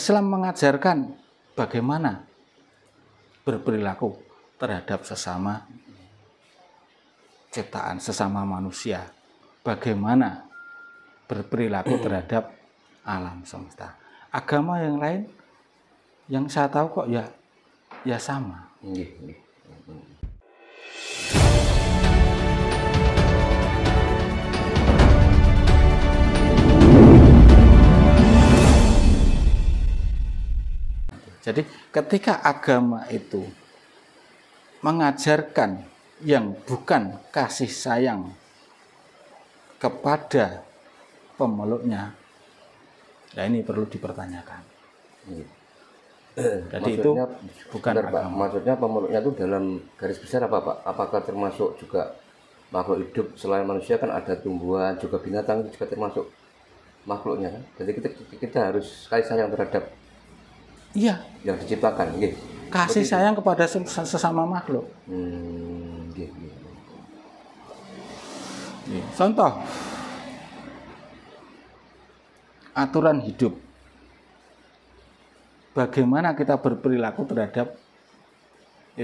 Islam mengajarkan bagaimana berperilaku terhadap sesama ciptaan, sesama manusia. Bagaimana berperilaku terhadap alam semesta. Agama yang lain yang saya tahu kok ya sama. Jadi ketika agama itu mengajarkan yang bukan kasih sayang kepada pemeluknya, nah ini perlu dipertanyakan. Jadi maksudnya, itu bukan agama. Maksudnya pemeluknya itu dalam garis besar apa Pak? Apakah termasuk juga makhluk hidup selain manusia? Kan ada tumbuhan, juga binatang juga termasuk makhluknya kan? Jadi kita harus kasih sayang terhadap yang diciptakan. Kasih sayang kepada sesama makhluk. Contoh aturan hidup. Bagaimana kita berperilaku terhadap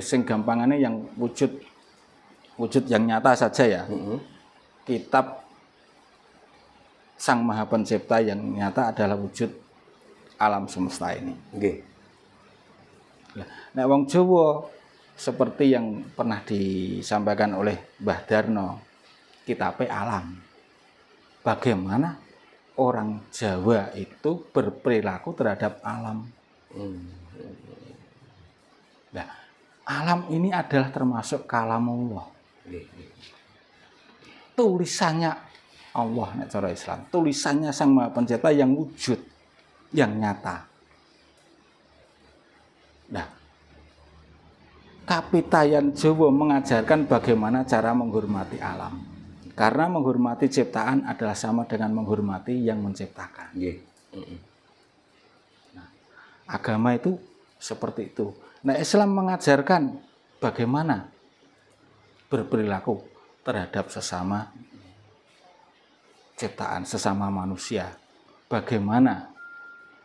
sing gampangannya yang wujud yang nyata saja ya. Kitab Sang Maha Pencipta yang nyata adalah wujud alam semesta ini. Nah, wong Jawa seperti yang pernah disampaikan oleh Mbah Darno, kitabnya alam. Bagaimana orang Jawa itu berperilaku terhadap alam. Nah, alam ini adalah termasuk kalamullah. Tulisannya Allah nek cara Islam. Tulisannya Sang Maha Pencipta yang wujud, yang nyata. Nah, Kapitayan Jawa mengajarkan bagaimana cara menghormati alam. Karena menghormati ciptaan adalah sama dengan menghormati yang menciptakan. Nah, agama itu seperti itu. Nah, Islam mengajarkan bagaimana berperilaku terhadap sesama ciptaan, sesama manusia. Bagaimana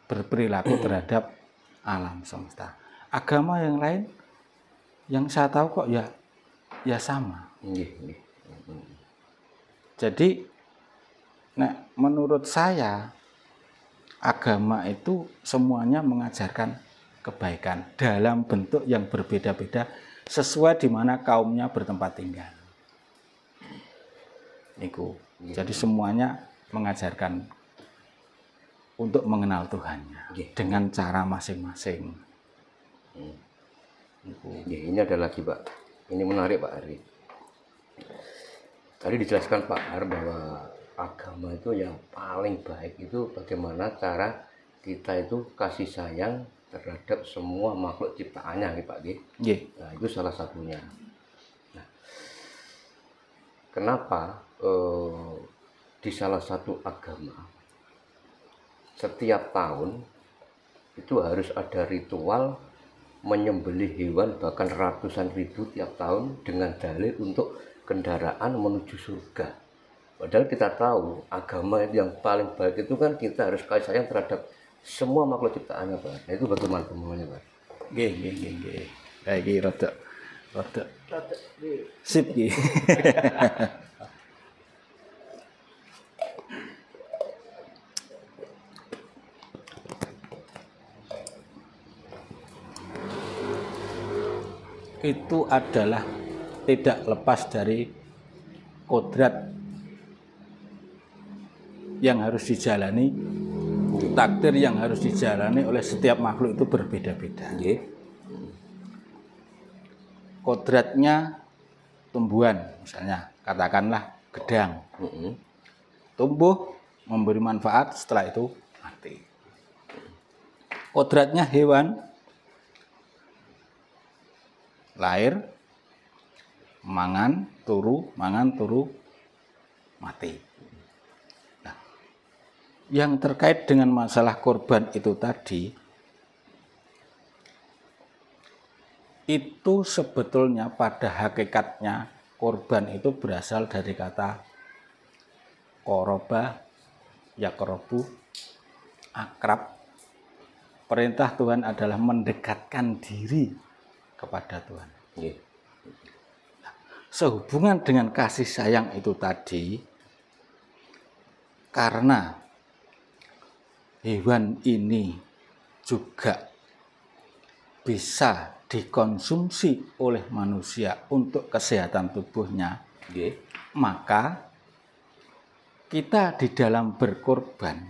berperilaku terhadap alam semesta. Agama yang lain yang saya tahu kok ya sama. Jadi menurut saya agama itu semuanya mengajarkan kebaikan dalam bentuk yang berbeda-beda sesuai di mana kaumnya bertempat tinggal. Jadi semuanya mengajarkan untuk mengenal Tuhannya dengan cara masing-masing. Ini ada lagi Pak. Ini menarik Pak Ari. Tadi dijelaskan Pak Har bahwa agama itu yang paling baik itu bagaimana cara kita itu kasih sayang terhadap semua makhluk ciptaannya Pak. Nah, itu salah satunya. Nah, kenapa di salah satu agama setiap tahun itu harus ada ritual menyembelih hewan bahkan ratusan ribu tiap tahun dengan dalih untuk kendaraan menuju surga. Padahal kita tahu agama yang paling baik itu kan kita harus kasih sayang terhadap semua makhluk ciptaannya Pak. Nah, itu bagaimana pemahamannya Pak? Kayak rada sip itu adalah tidak lepas dari kodrat yang harus dijalani, takdir yang harus dijalani oleh setiap makhluk itu berbeda-beda. Kodratnya tumbuhan, misalnya katakanlah gedang, tumbuh memberi manfaat, setelah itu mati. Kodratnya hewan, lahir, mangan turu, mati. Nah, yang terkait dengan masalah korban itu tadi, itu sebetulnya pada hakikatnya korban itu berasal dari kata koroba, yakrobu, akrab, perintah Tuhan adalah mendekatkan diri kepada Tuhan. Nggih. Sehubungan dengan kasih sayang itu tadi, karena hewan ini juga bisa dikonsumsi oleh manusia untuk kesehatan tubuhnya, Nggih. maka kita di dalam berkorban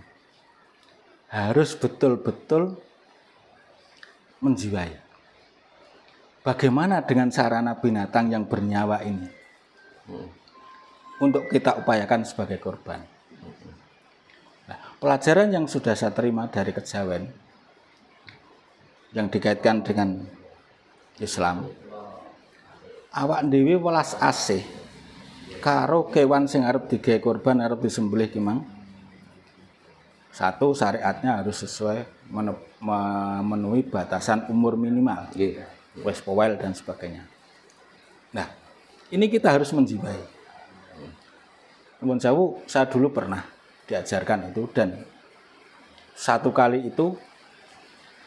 harus betul-betul menjiwai. Bagaimana dengan sarana binatang yang bernyawa ini? Untuk kita upayakan sebagai korban. Nah, pelajaran yang sudah saya terima dari kejawen yang dikaitkan dengan Islam, awak dhewe welas asih karo kewan sing arep digawe korban, arep disembelih ki mang. Satu, syariatnya harus sesuai memenuhi batasan umur minimal. Nggih. Wes powel dan sebagainya. Nah, ini kita harus menjiwai. Nuwun sewu, saya dulu pernah diajarkan itu dan satu kali itu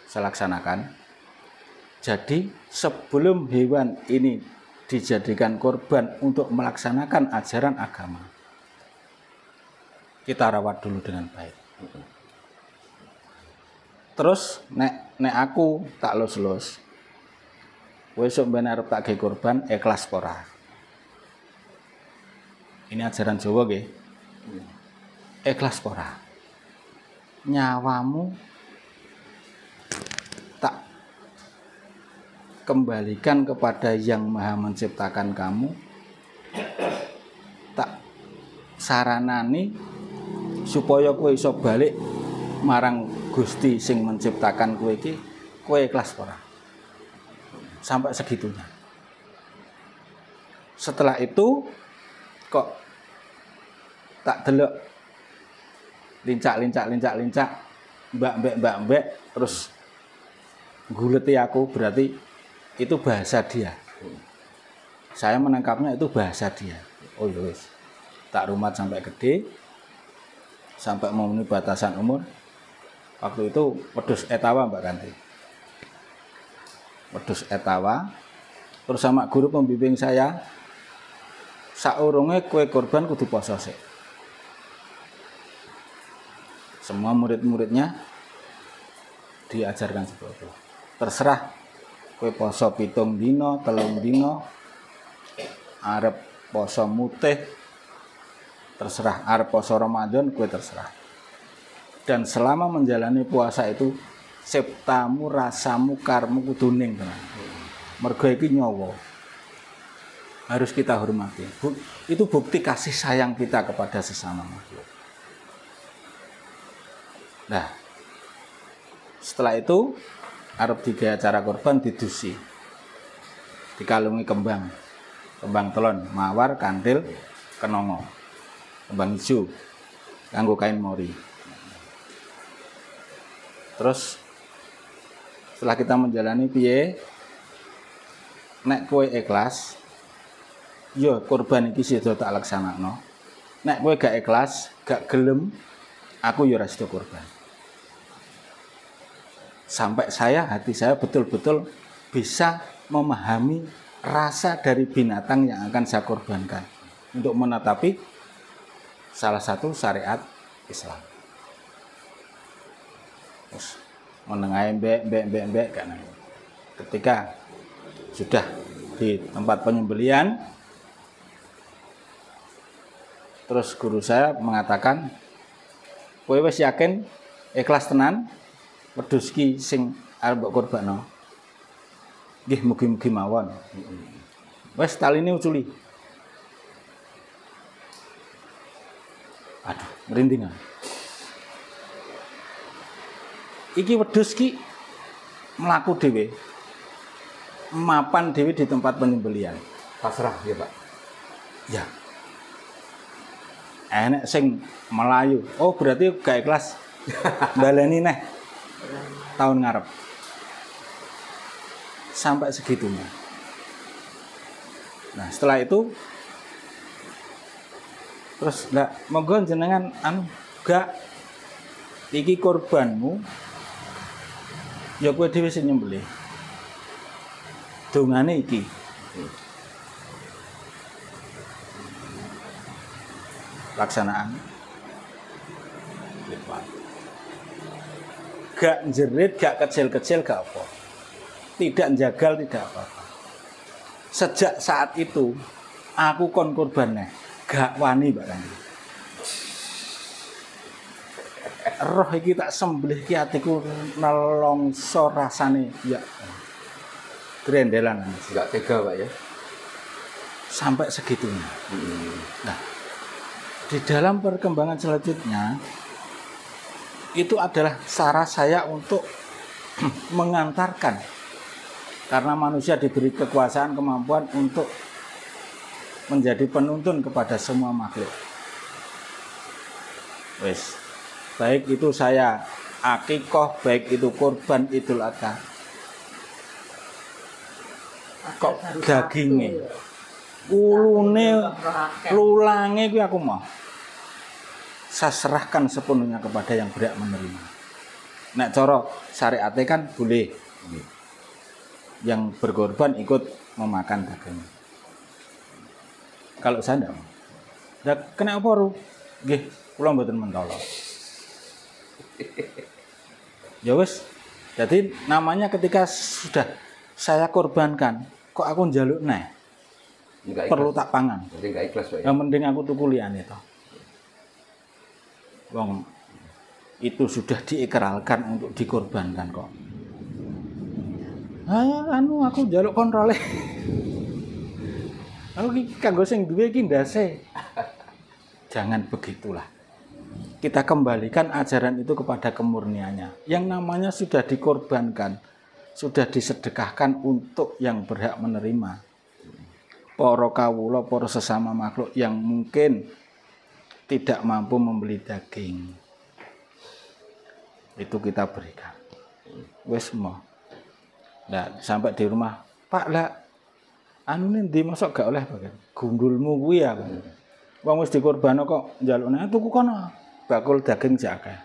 saya laksanakan. Jadi sebelum hewan ini dijadikan korban untuk melaksanakan ajaran agama, kita rawat dulu dengan baik. Terus nek aku tak los-los, besok ben arep tak gawe korban, ikhlas ora. Ini ajaran Jawa nggih. Ikhlas ora. Nyawamu tak kembalikan kepada Yang Maha Menciptakan kamu. Tak saranani supaya kowe iso balik marang Gusti sing menciptakan kowe iki, kowe ikhlas ora. Sampai segitunya. Setelah itu kok tak delok lincak, mbak, terus guleti aku, berarti itu bahasa dia. Saya menangkapnya itu bahasa dia. Oh ya wis. Tak rumat sampai gede, sampai memenuhi batasan umur. Waktu itu wedhus etawa Mbak Kanti. Wedhus etawa, terus sama guru pembimbing saya, saurunge kue korban kudu poso sik. Semua murid-muridnya diajarkan seperti itu. Terserah kue poso 7 dino, 3 dino, arep poso mutih, terserah arep poso Ramadan, kue terserah. Dan selama menjalani puasa itu, septamu, rasamu, karmu kudu ning tenan. Mergo iki nyawa. Harus kita hormati. Itu bukti kasih sayang kita kepada sesama makhluk. Nah, setelah itu arep digawe acara korban didusi. Dikalungi kembang telon, mawar, kantil, kenongo. Kembang hijau kanggo kain mori. Terus setelah kita menjalani piye, nek kowe ikhlas, yo korban iki sida tak laksanakno. Nek kowe gak ikhlas, gak gelem, aku yo ora sida korban. Sampai hati saya betul-betul bisa memahami rasa dari binatang yang akan saya korbankan untuk menetapi salah satu syariat Islam. Terus menengahi mbek kan. Ketika sudah di tempat penyembelihan, terus guru saya mengatakan, kowe wis yakin ikhlas tenan wedhus ki sing arep mbok korbano? Nggih, mugi-mugi mawon. Wis taline uculi. Aduh, merinding. Iki wedhus ki mlaku dhewe. Mapan dhewe di tempat penyembelihan. Pasrah ya, Pak. Ya. Enek sing melayu. Oh, berarti gak ikhlas. Baleni neh. Tahun ngarep. Sampai segitunya. Nah, setelah itu terus lah monggo jenengan gak iki korbanmu Ya kowe dhewe sing nyembelih. Dongane iki. Laksanaan. Gak jerit, gak kecil-kecil, gak apa. Tidak jagal, tidak apa-apa. Sejak saat itu, aku kon korban nih. Gak wani Mbak Kandi. Roh iki tak sembelih ki atiku nelongso rasane ya. Grendelan. Enggak tega Pak ya. Sampai segitunya. Nah, di dalam perkembangan selanjutnya itu adalah cara saya untuk mengantarkan, karena manusia diberi kekuasaan, kemampuan untuk menjadi penuntun kepada semua makhluk. Wes, baik itu saya akikoh, baik itu kurban Idul Adha, kok dagingnya, ulune, lulange kuwi aku mau saya serahkan sepenuhnya kepada yang berhak menerima. Nek cara syariate kan boleh yang berkorban ikut memakan daging. Kalau saya enggak. Lah kena apa ru? Nggih, kula mboten mentolo. Ya wis. Jadi namanya ketika sudah saya korbankan, kok aku njaluk neh. Perlu tak pangan. Jadi enggak ikhlas Pak ya. Yang penting aku tuku liyane to. Wong itu sudah diikrarkan untuk dikorbankan kok. Anu aku njaluk kontrole. Aku iki kanggo sing duwe iki ndase. Jangan begitulah. Kita kembalikan ajaran itu kepada kemurniannya. Yang namanya sudah dikorbankan, sudah disedekahkan untuk yang berhak menerima. Para kawula, para sesama makhluk yang mungkin tidak mampu membeli daging, itu kita berikan. Wes mau. Nah, sampai di rumah, Pak lah, anu nih di masuk gak oleh bagian gundulmu kuwi ya. Wong wis dikorbano kok njalukne tuku kono bakul daging jake.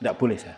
Ndak boleh saya.